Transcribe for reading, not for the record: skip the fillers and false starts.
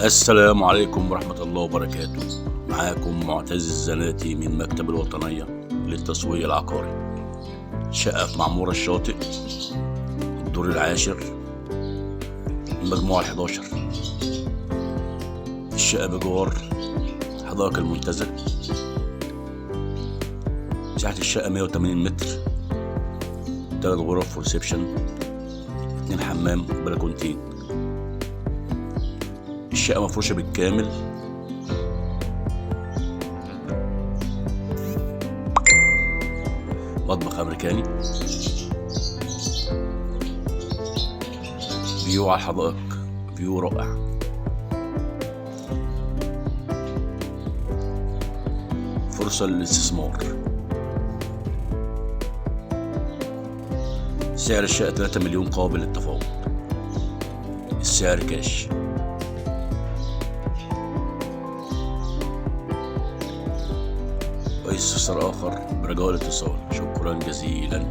السلام عليكم ورحمة الله وبركاته. معاكم معتز الزناتي من مكتب الوطنية للتسويق العقاري. شقة في معمورة الشاطئ، الدور العاشر، المجموعة 11. الشقة بجوار حدائق المنتزه. مساحة الشقة 180 متر، 3 غرف وريسبشن، 2 حمام بلكونتين. الشقة مفروشة بالكامل، مطبخ أمريكاني، فيو على الحدائق، فيو رائع. فرصة للاستثمار. سعر الشقة 3 مليون قابل للتفاوض. السعر كاش. أي استفسار آخر برجاء الاتصال. شكرا جزيلا.